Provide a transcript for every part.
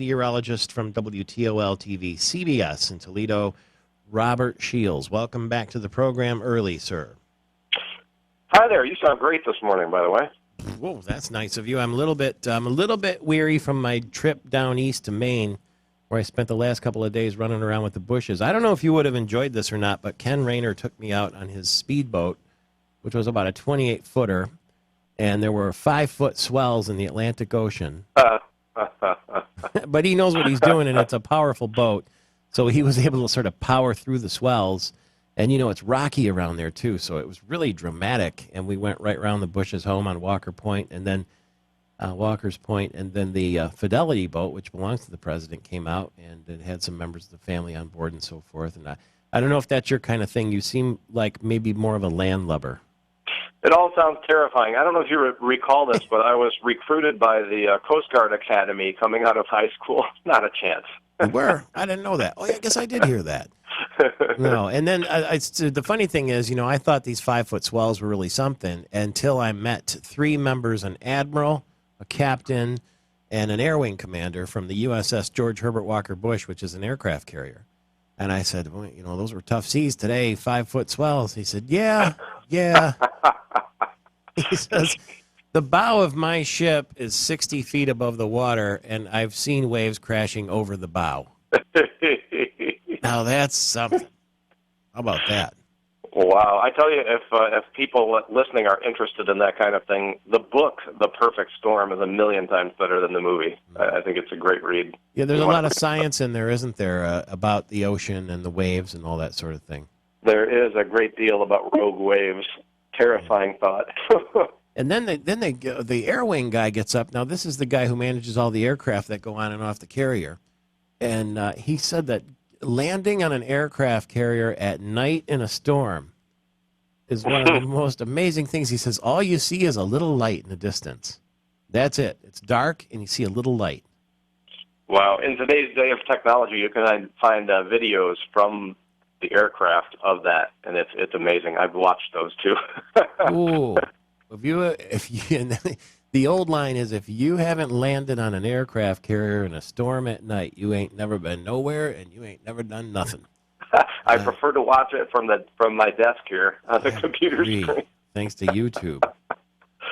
Meteorologist from WTOL-TV CBS in Toledo, Robert Shiels. Welcome back to the program early, sir. Hi there. You sound great this morning, by the way. Whoa, that's nice of you. I'm a little bit weary from my trip down east to Maine, where I spent the last couple of days running around with the bushes. I don't know if you would have enjoyed this or not, but Ken Rayner took me out on his speedboat, which was about a 28-footer, and there were 5-foot swells in the Atlantic Ocean. But he knows what he's doing, and it's a powerful boat. So he was able to sort of power through the swells. And, you know, it's rocky around there, too. So it was really dramatic. And we went right around the bushes home on Walker's Point. And then the Fidelity boat, which belongs to the president, came out. And it had some members of the family on board and so forth. And I don't know if that's your kind of thing. You seem like maybe more of a landlubber. It all sounds terrifying. I don't know if you recall this, but I was recruited by the Coast Guard Academy coming out of high school. Not a chance. You were? I didn't know that. Oh, yeah, I guess I did hear that. No, and then the funny thing is, you know, I thought these 5-foot swells were really something until I met 3 members, an admiral, a captain, and an air wing commander from the USS George Herbert Walker Bush, which is an aircraft carrier. And I said, well, you know, those were tough seas today, 5-foot swells. He said, yeah. He says, the bow of my ship is 60 feet above the water, and I've seen waves crashing over the bow. Now that's something. How about that? Wow. I tell you, if people listening are interested in that kind of thing, the book, The Perfect Storm, is 1,000,000 times better than the movie. I think it's a great read. Yeah, there's a lot of science in there, isn't there, about the ocean and the waves and all that sort of thing. There is a great deal about rogue waves. Terrifying thought. And then the air wing guy gets up. Now, this is the guy who manages all the aircraft that go on and off the carrier. And he said that landing on an aircraft carrier at night in a storm is one of the most amazing things. He says, all you see is a little light in the distance. That's it. It's dark, and you see a little light. Wow. In today's day of technology, you can find videos from the aircraft of that, and it's amazing. I've watched those too. Ooh, the old line is, if you haven't landed on an aircraft carrier in a storm at night, you ain't never been nowhere, and you ain't never done nothing. I prefer to watch it from my desk here on the computer screen. Thanks to YouTube.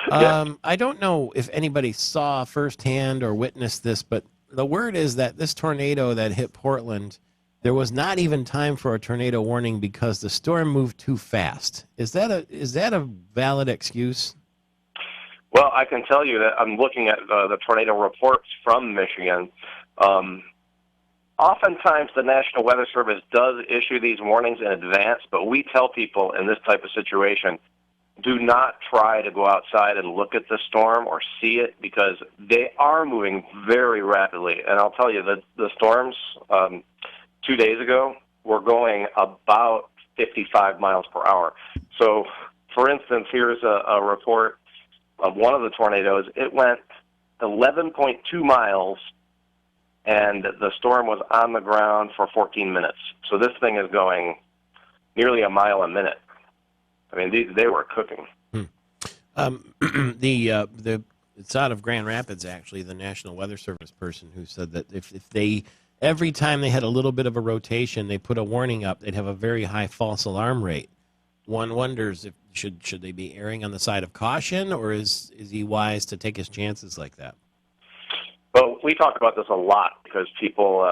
I don't know if anybody saw firsthand or witnessed this, but the word is that this tornado that hit Portland, there was not even time for a tornado warning because the storm moved too fast. Is that a valid excuse? Well, I can tell you that I'm looking at the tornado reports from Michigan. Oftentimes, the National Weather Service does issue these warnings in advance, but we tell people in this type of situation, do not try to go outside and look at the storm or see it, because they are moving very rapidly. And I'll tell you, the storms 2 days ago were going about 55 miles per hour. So, for instance, here's a report of one of the tornadoes. It went 11.2 miles, and the storm was on the ground for 14 minutes. So this thing is going nearly a mile a minute. I mean, they were cooking. It's out of Grand Rapids, actually, the National Weather Service person who said that if they, every time they had a little bit of a rotation, they put a warning up, they'd have a very high false alarm rate. One wonders if should they be erring on the side of caution, or is he wise to take his chances like that? Well, we talk about this a lot because people,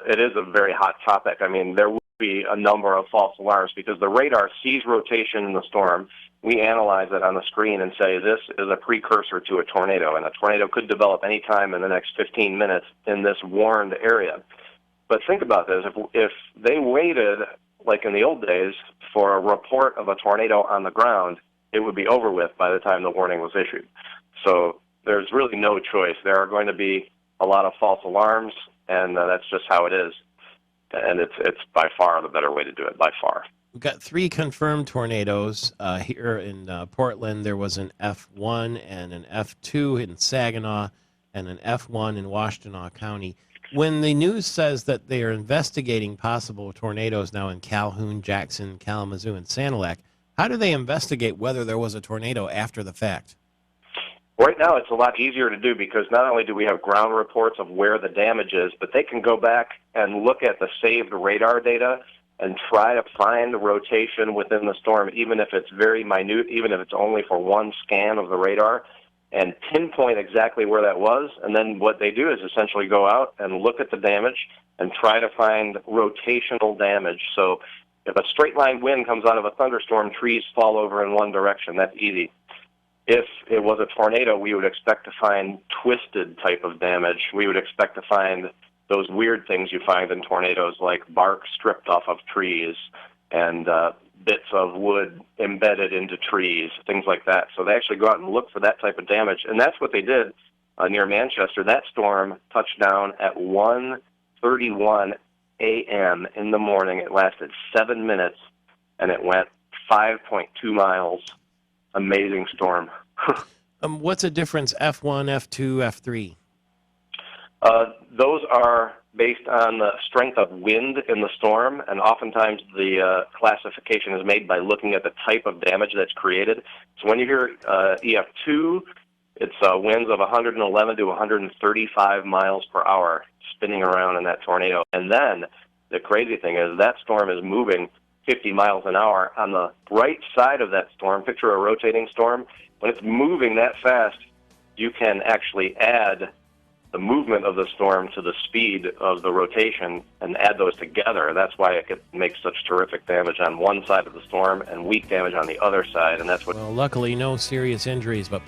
it is a very hot topic. I mean, there will be a number of false alarms because the radar sees rotation in the storm. We analyze it on the screen and say this is a precursor to a tornado, and a tornado could develop any time in the next 15 minutes in this warned area. But think about this. If they waited, like in the old days, for a report of a tornado on the ground, it would be over with by the time the warning was issued. So there's really no choice. There are going to be a lot of false alarms, and that's just how it is. And it's by far the better way to do it, by far. We've got 3 confirmed tornadoes here in Portland. There was an F1 and an F2 in Saginaw and an F1 in Washtenaw County. When the news says that they are investigating possible tornadoes now in Calhoun, Jackson, Kalamazoo, and Sanilac, how do they investigate whether there was a tornado after the fact? Right now, it's a lot easier to do because not only do we have ground reports of where the damage is, but they can go back and look at the saved radar data and try to find the rotation within the storm, even if it's very minute, even if it's only for one scan of the radar, and pinpoint exactly where that was. And then what they do is essentially go out and look at the damage and try to find rotational damage. So if a straight line wind comes out of a thunderstorm, trees fall over in one direction. That's easy. If it was a tornado, we would expect to find twisted type of damage. We would expect to find those weird things you find in tornadoes, like bark stripped off of trees and bits of wood embedded into trees, things like that. So they actually go out and look for that type of damage, and that's what they did near Manchester. That storm touched down at 1:31 a.m. in the morning. It lasted 7 minutes, and it went 5.2 miles. Amazing storm. What's the difference, F1, F2, F3? Those are based on the strength of wind in the storm, and oftentimes the classification is made by looking at the type of damage that's created. So when you hear EF2, it's winds of 111 to 135 miles per hour spinning around in that tornado. And then the crazy thing is that storm is moving 50 miles an hour. On the right side of that storm, picture a rotating storm. When it's moving that fast, you can actually add the movement of the storm to the speed of the rotation and add those together. That's why it could make such terrific damage on one side of the storm and weak damage on the other side. And that's what. Well, luckily, no serious injuries, but